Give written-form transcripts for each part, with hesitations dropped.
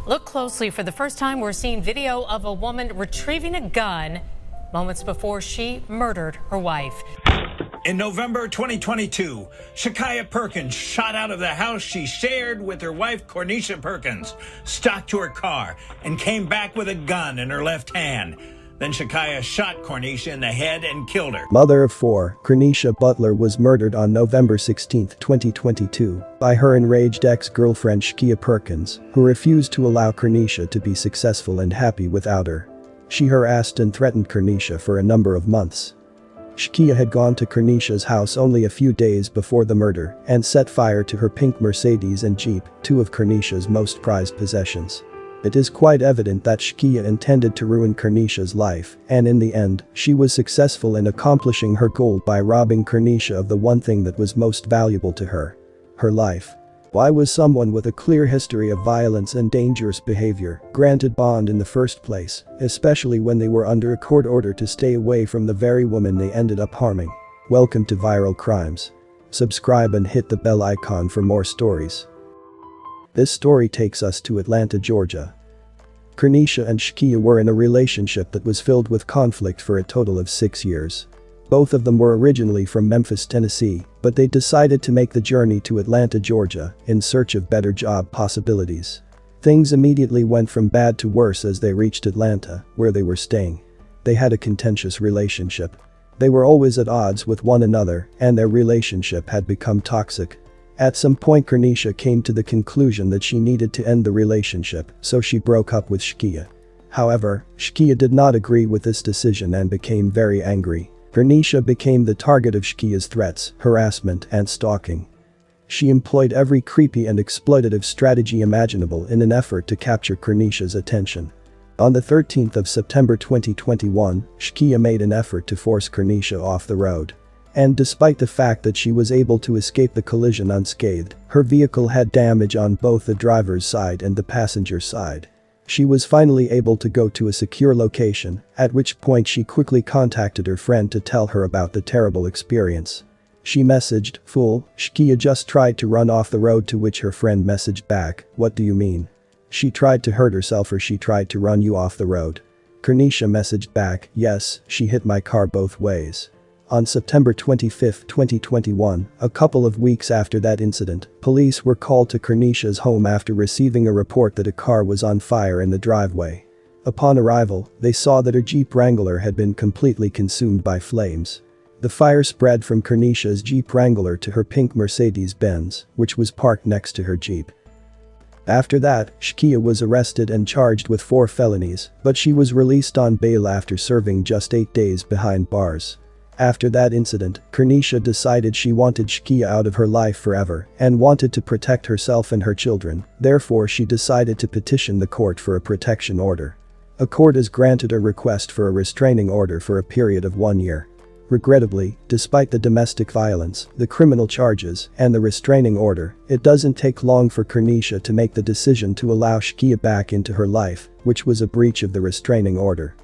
Look closely. For the first time, we're seeing video of a woman retrieving a gun moments before she murdered her wife. In November 2022, Shakiyah Perkins shot out of the house she shared with her wife, Corneisha Perkins, stalked to her car, and came back with a gun in her left hand. Then Shakiyah shot Corneisha in the head and killed her. Mother of four, Corneisha Butler was murdered on November 16, 2022, by her enraged ex-girlfriend Shakiyah Perkins, who refused to allow Corneisha to be successful and happy without her. She harassed and threatened Corneisha for a number of months. Shakiyah had gone to Corneisha's house only a few days before the murder and set fire to her pink Mercedes and Jeep, two of Corneisha's most prized possessions. It is quite evident that Shakiyah intended to ruin Corneisha's life, and in the end, she was successful in accomplishing her goal by robbing Corneisha of the one thing that was most valuable to her: her life. Why was someone with a clear history of violence and dangerous behavior granted bond in the first place, especially when they were under a court order to stay away from the very woman they ended up harming? Welcome to Viral Crimes. Subscribe and hit the bell icon for more stories. This story takes us to Atlanta, Georgia. Corneisha and Shakiyah were in a relationship that was filled with conflict for a total of 6 years. Both of them were originally from Memphis, Tennessee, but they decided to make the journey to Atlanta, Georgia, in search of better job possibilities. Things immediately went from bad to worse as they reached Atlanta, where they were staying. They had a contentious relationship. They were always at odds with one another, and their relationship had become toxic. At some point, Corneisha came to the conclusion that she needed to end the relationship, so she broke up with Shakiyah. However, Shakiyah did not agree with this decision and became very angry. Corneisha became the target of Shakiyah's threats, harassment, and stalking. She employed every creepy and exploitative strategy imaginable in an effort to capture Corneisha's attention. On the 13th of September 2021, Shakiyah made an effort to force Corneisha off the road. And despite the fact that she was able to escape the collision unscathed, her vehicle had damage on both the driver's side and the passenger side. She was finally able to go to a secure location, at which point she quickly contacted her friend to tell her about the terrible experience. She messaged, "Fool, Shakiyah just tried to run off the road," to which her friend messaged back, "What do you mean? She tried to hurt herself or she tried to run you off the road?" Corneisha messaged back, "Yes, she hit my car both ways." On September 25, 2021, a couple of weeks after that incident, police were called to Corneisha's home after receiving a report that a car was on fire in the driveway. Upon arrival, they saw that her Jeep Wrangler had been completely consumed by flames. The fire spread from Corneisha's Jeep Wrangler to her pink Mercedes-Benz, which was parked next to her Jeep. After that, Shakiyah was arrested and charged with 4 felonies, but she was released on bail after serving just 8 days behind bars. After that incident, Corneisha decided she wanted Shakiyah out of her life forever and wanted to protect herself and her children. Therefore, she decided to petition the court for a protection order. A court has granted a request for a restraining order for a period of 1 year. Regrettably, despite the domestic violence, the criminal charges, and the restraining order, it doesn't take long for Corneisha to make the decision to allow Shakiyah back into her life, which was a breach of the restraining order.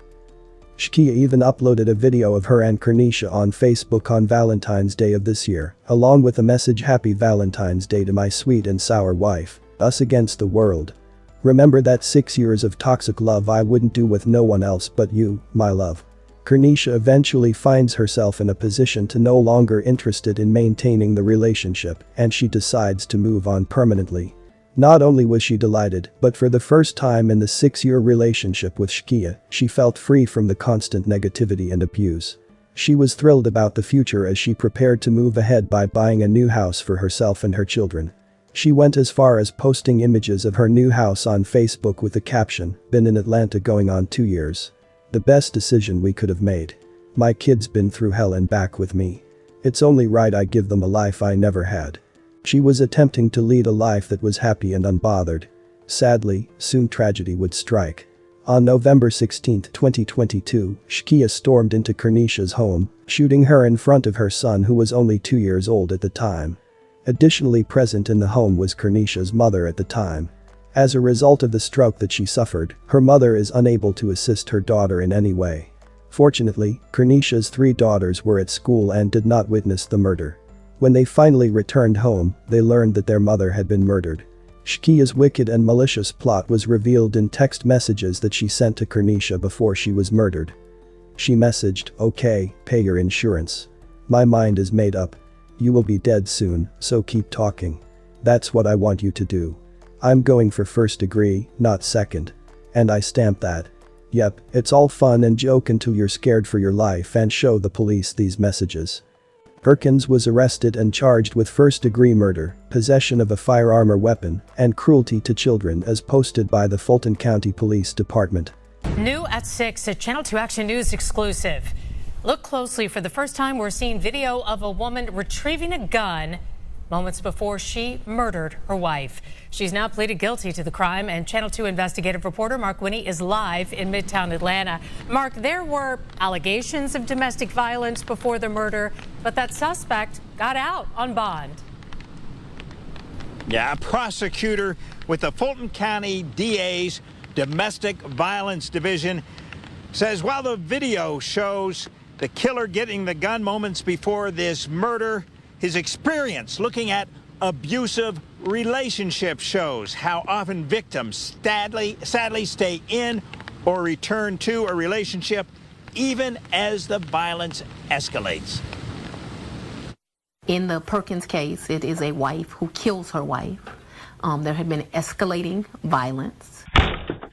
Shakiyah even uploaded a video of her and Corneisha on Facebook on Valentine's Day of this year, along with a message, "Happy Valentine's Day to my sweet and sour wife, us against the world. Remember that 6 years of toxic love I wouldn't do with no one else but you, my love." Corneisha eventually finds herself in a position to no longer interested in maintaining the relationship, and she decides to move on permanently. Not only was she delighted, but for the first time in the 6-year relationship with Shakiyah, she felt free from the constant negativity and abuse. She was thrilled about the future as she prepared to move ahead by buying a new house for herself and her children. She went as far as posting images of her new house on Facebook with the caption, "Been in Atlanta going on 2 years. The best decision we could have made. My kids been through hell and back with me. It's only right I give them a life I never had." She was attempting to lead a life that was happy and unbothered. Sadly, soon tragedy would strike. On November 16, 2022, Shakiyah stormed into Corneisha's home, shooting her in front of her son, who was only 2 years old at the time. Additionally present in the home was Corneisha's mother at the time. As a result of the stroke that she suffered, her mother is unable to assist her daughter in any way. Fortunately, Corneisha's 3 daughters were at school and did not witness the murder. When they finally returned home, they learned that their mother had been murdered. Shkia's wicked and malicious plot was revealed in text messages that she sent to Corneisha before she was murdered. She messaged, "Okay, pay your insurance. My mind is made up. You will be dead soon, so keep talking. That's what I want you to do. I'm going for first degree, not second. And I stamp that. Yep, it's all fun and joke until you're scared for your life and show the police these messages." Perkins was arrested and charged with first-degree murder, possession of a firearm or weapon, and cruelty to children as posted by the Fulton County Police Department. New at 6, a Channel 2 Action News exclusive. Look closely. For the first time, we're seeing video of a woman retrieving a gun moments before she murdered her wife. She's now pleaded guilty to the crime, and Channel 2 investigative reporter Mark Winnie is live in Midtown Atlanta. Mark, there were allegations of domestic violence before the murder, but that suspect got out on bond. Yeah, a prosecutor with the Fulton County DA's Domestic Violence Division says while the video shows the killer getting the gun moments before this murder, his experience looking at abusive relationships shows how often victims sadly stay in or return to a relationship even as the violence escalates. In the Perkins case, it is a wife who kills her wife. There had been escalating violence.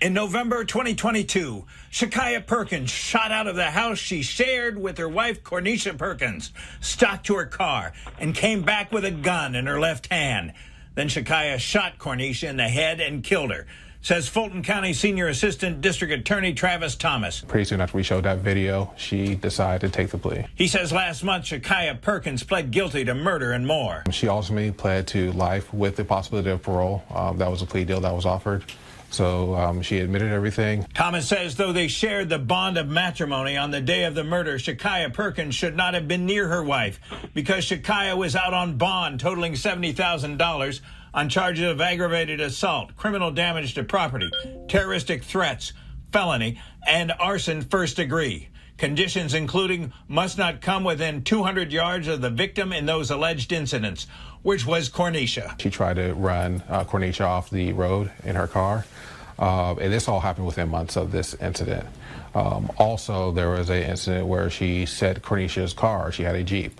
In November 2022, Shakaya Perkins shot out of the house she shared with her wife, Corneisha Perkins, stalked to her car, and came back with a gun in her left hand. Then Shakaya shot Corneisha in the head and killed her, says Fulton County Senior Assistant District Attorney Travis Thomas. Pretty soon after we showed that video, she decided to take the plea. He says last month, Shakaya Perkins pled guilty to murder and more. She ultimately pled to life with the possibility of parole. That was a plea deal that was offered. So she admitted everything. Thomas says though they shared the bond of matrimony on the day of the murder, Shakaya Perkins should not have been near her wife because Shakaya was out on bond totaling $70,000 on charges of aggravated assault, criminal damage to property, terroristic threats, felony, and arson first degree. Conditions including must not come within 200 yards of the victim in those alleged incidents, which was Corneisha. She tried to run Corneisha off the road in her car, and this all happened within months of this incident. Also, there was an incident where she set Corneisha's car, she had a Jeep,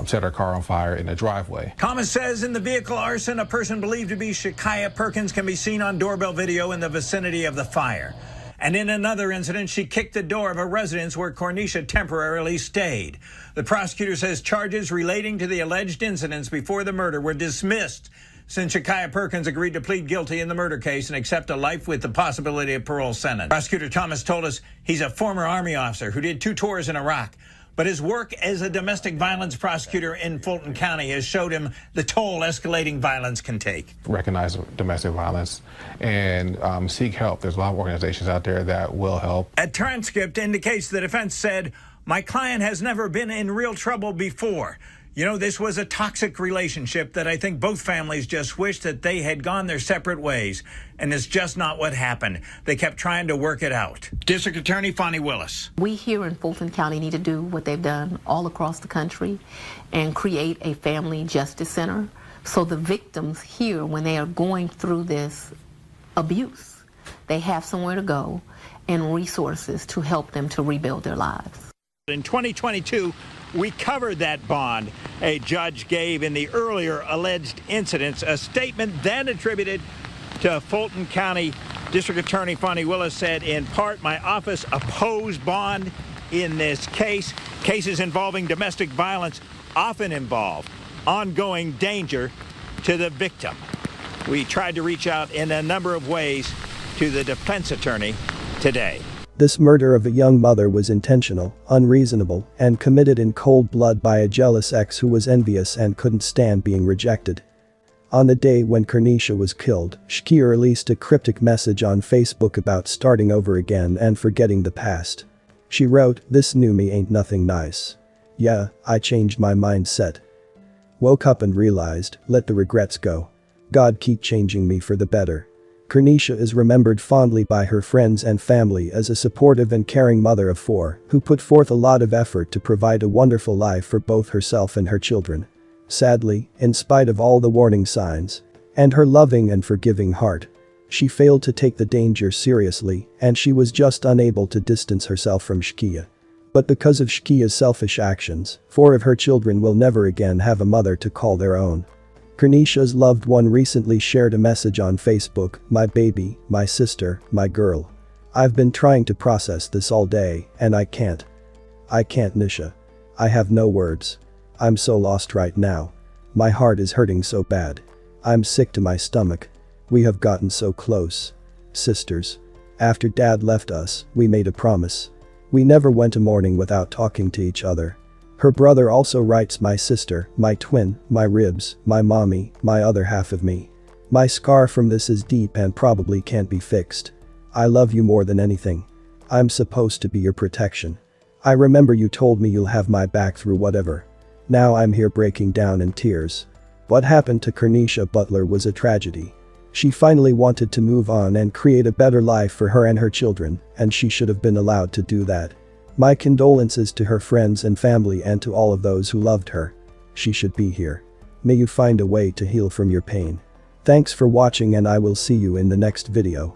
set her car on fire in a driveway. Thomas says in the vehicle arson, a person believed to be Shakaya Perkins can be seen on doorbell video in the vicinity of the fire. And in another incident, she kicked the door of a residence where Corneisha temporarily stayed. The prosecutor says charges relating to the alleged incidents before the murder were dismissed since Shakaya Perkins agreed to plead guilty in the murder case and accept a life with the possibility of parole sentence. Prosecutor Thomas told us he's a former Army officer who did 2 tours in Iraq. But his work as a domestic violence prosecutor in Fulton County has showed him the toll escalating violence can take. Recognize domestic violence and seek help. There's a lot of organizations out there that will help. A transcript indicates the defense said, "My client has never been in real trouble before. You know, this was a toxic relationship that I think both families just wished that they had gone their separate ways, and it's just not what happened. They kept trying to work it out." District Attorney Fonnie Willis. We here in Fulton County need to do what they've done all across the country and create a family justice center so the victims here, when they are going through this abuse, they have somewhere to go and resources to help them to rebuild their lives. In 2022, we covered that bond a judge gave in the earlier alleged incidents, a statement then attributed to Fulton County District Attorney Fonnie Willis said, in part, my office opposed bond in this case. Cases involving domestic violence often involve ongoing danger to the victim. We tried to reach out in a number of ways to the defense attorney today. This murder of a young mother was intentional, unreasonable, and committed in cold blood by a jealous ex who was envious and couldn't stand being rejected. On the day when Corneisha was killed, Shkia released a cryptic message on Facebook about starting over again and forgetting the past. She wrote, "This new me ain't nothing nice. Yeah, I changed my mindset. Woke up and realized, let the regrets go. God keep changing me for the better." Corneisha is remembered fondly by her friends and family as a supportive and caring mother of 4 who put forth a lot of effort to provide a wonderful life for both herself and her children. Sadly, in spite of all the warning signs, And her loving and forgiving heart. She failed to take the danger seriously, and she was just unable to distance herself from Shkia. But because of Shkia's selfish actions, 4 of her children will never again have a mother to call their own. Corneisha's loved one recently shared a message on Facebook, "My baby, my sister, my girl. I've been trying to process this all day, and I can't. I can't, Nisha. I have no words. I'm so lost right now. My heart is hurting so bad. I'm sick to my stomach. We have gotten so close. Sisters. After Dad left us, we made a promise. We never went a morning without talking to each other." Her brother also writes, "My sister, my twin, my ribs, my mommy, my other half of me. My scar from this is deep and probably can't be fixed. I love you more than anything. I'm supposed to be your protection. I remember you told me you'll have my back through whatever. Now I'm here breaking down in tears." What happened to Corneisha Butler was a tragedy. She finally wanted to move on and create a better life for her and her children, and she should have been allowed to do that. My condolences to her friends and family and to all of those who loved her. She should be here. May you find a way to heal from your pain. Thanks for watching, and I will see you in the next video.